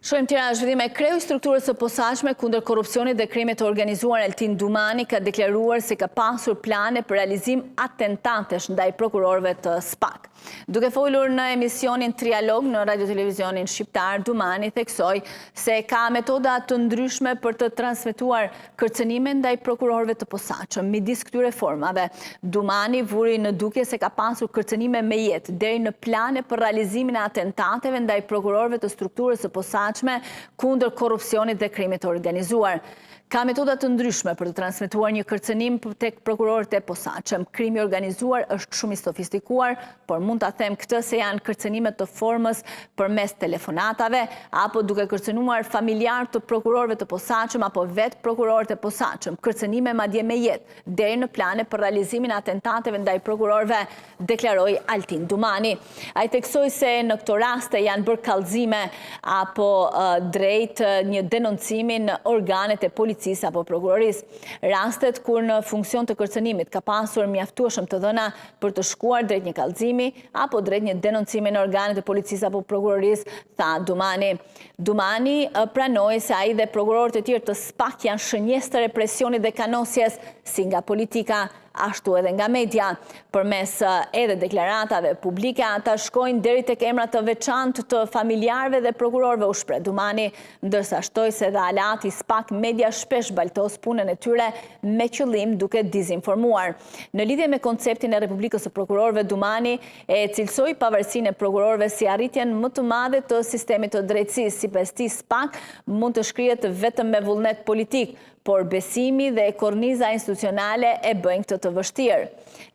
Shojmë Tirana zhvillime. Kreu i strukturës së posaçme kundër korrupsionit dhe krimit të organizuar Altin Dumani ka deklaruar se ka pasur plane për realizim atentatesh ndaj prokurorëve të SPAK. Duke folur në emisionin Trialog në radio-televizionin shqiptar, Dumani theksoi se ka metoda të ndryshme për të transmetuar kërcënime ndaj prokurorëve të posaçëm. Midis këtyre formave, Dumani vuri në dukje se ka pasur kërcënime me jetë deri në plane për realizimin e atentateve ndaj prokurorëve të strukturës së posaçme kundër korrupsionit dhe krimit të organizuar. Ka metoda të ndryshme për të transmetuar një kërcënim tek prokurorët e posaçëm. Krimi organizuar është shumë i sofistikuar, por mund ta them këtë se janë kërcënime të formës përmes telefonatave apo duke kërcënuar familjar të prokurorëve të posaçëm apo vetë prokurorët e posaçëm. Kërcënime madje me jetë deri në plane për realizimin e atentateve ndaj prokurorëve, deklaroi Altin Dumani. Ai theksoi se në këto raste janë bërë kallëzime apo drejt një denoncimi në organet e policisë apo prokurorisë. Rastet kur në funksion të kërcënimit ka pasur mjaftueshëm të dhëna për të shkuar drejt një kallëzimi apo drejt një denoncimi në organet e policisë apo prokurorisë, tha Dumani. Dumani pranoi se ai dhe prokurorët e tjerë të SPAK janë shënjes të represionit dhe kanosjes si nga politika ashtu edhe nga media. Përmes edhe deklaratave publike, ata shkojnë deri tek emrat të veçantë të familjarëve dhe prokurorëve, u shpreh Dumani, ndërsa shtoi se dhe alati SPAK media shpesh baltos punën e tyre me qëllim duke dizinformuar. Në lidhje me konceptin e Republikës së Prokurorëve, Dumani e cilësoi pavarësinë e prokurorëve si arritjen më të madhe të sistemit të drejtësisë. Sipas tij, SPAK mund të shkrihet vetëm me vullnet politik, por besimi dhe korniza institucionale e bëjnë këtë të vështirë.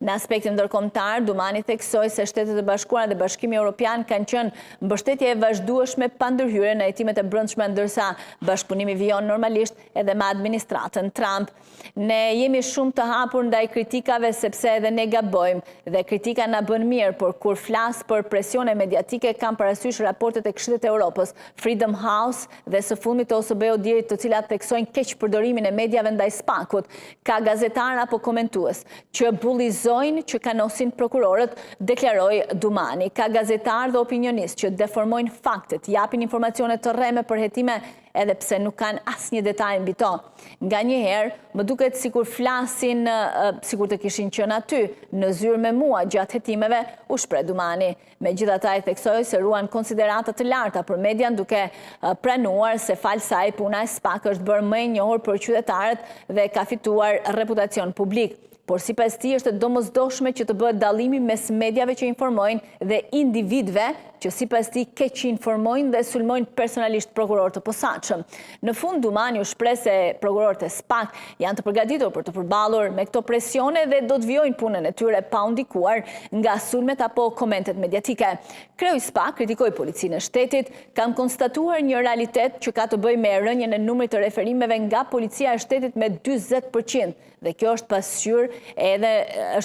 Në aspektin ndërkombëtar, Dumani theksoi se Shtetet e Bashkuara dhe Bashkimi Evropian kanë qenë mbështetje e vazhdueshme pa ndërhyrje në hetimet e brendshme, ndërsa bashkëpunimi vijon normalisht edhe me administratën Trump. Ne jemi shumë të hapur ndaj kritikave sepse edhe ne gabojmë dhe kritika na bën mirë, por kur flas për presione mediatike kam parasysh raportet e Këshillit të Evropës, Freedom House dhe së fundmit të OSBE-u Dirit, të cilat theksojnë keq përdorimin e mediave ndaj SPAK-ut. Ka gazetar apo komentues që bullizojnë që kanosin prokurorët, deklaroi Dumani. Ka gazetar dhe opinionist që deformojnë faktet, japin informacione të rreme për hetime edhe pse nuk kanë asnjë detaj mbi to. Nganjëherë më duket sikur flasin sikur të kishin qenë aty në zyrë me mua gjatë hetimeve, u shpreh Dumani. Megjithatë, ai theksoi se ruan konsiderata të larta për median, duke pranuar se falë saj puna e SPAK është bërë më e njohur për qytetarët dhe ka fituar reputacion publik. Por sipas tij është domosdoshme që të bëhet dallimi mes mediave që informojnë dhe individëve që sipas tij keq informojnë dhe sulmojnë personalisht prokurorët të posaçëm. Në fund, Dumani u shpreh se prokurorët e SPAK janë të përgatitur për të përballur me këto presione dhe do të vijojnë punën e tyre pa u ndikuar nga sulmet apo komentet mediatike. Kreu i SPAK kritikoi policinë e shtetit, kam konstatuar një realitet që ka të bëjë me rënjen e numrit të referimeve nga policia e shtetit me 40%. Dhe kjo është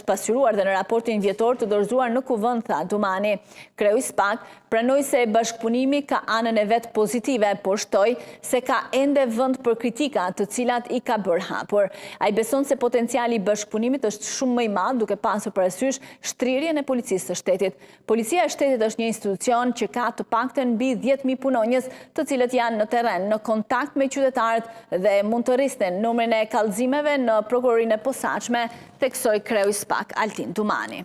pasqyruar dhe në raportin vjetor të dorëzuar në kuvend, tha Dumani. Kreu i SPAK pranoi se bashkëpunimi ka anën e vet pozitive, por shtoi se ka ende vend për kritika, të cilat i ka bërë hapur. Ai beson se potenciali i bashkëpunimit është shumë më i madh, duke pasur parasysh shtrirjen e policisë së shtetit. Policia e shtetit është një institucion që ka të paktën mbi 10.000 punonjës, të cilët janë në terren, në kontakt me qytetarët dhe mund të rrisnin numrin e kallëzimeve në prokurorinë e posaçme, theksoi kreu i SPAK Altin Dumani.